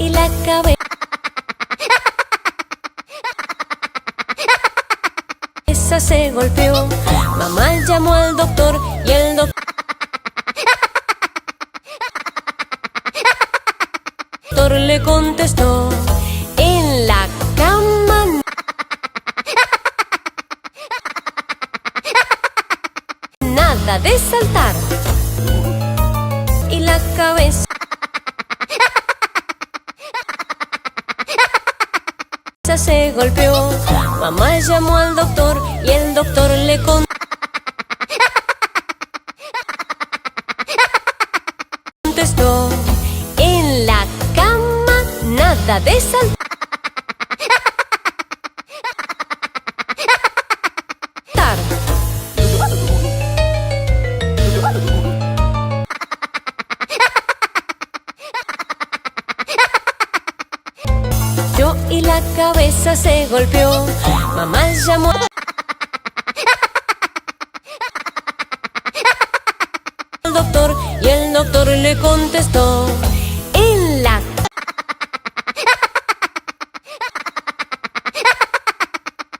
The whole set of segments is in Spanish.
y la cabeza se golpeó. Mamá llamó al doctor y el doctor le contestó: en la cama nada de saltar. Y la cabeza se golpeó. Mamá llamó al doctor y el doctor le contestó: en la cama nada de saltar. Y la cabeza se golpeó. Mamá llamó al doctor y el doctor le contestó: en la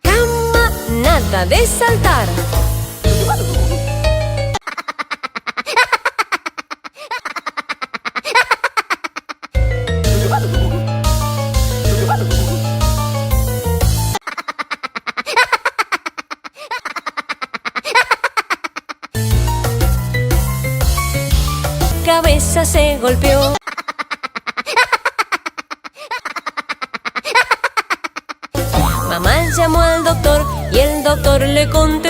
cama nada de saltar. Cabeza se golpeó. Mamá llamó al doctor y el doctor le contestó: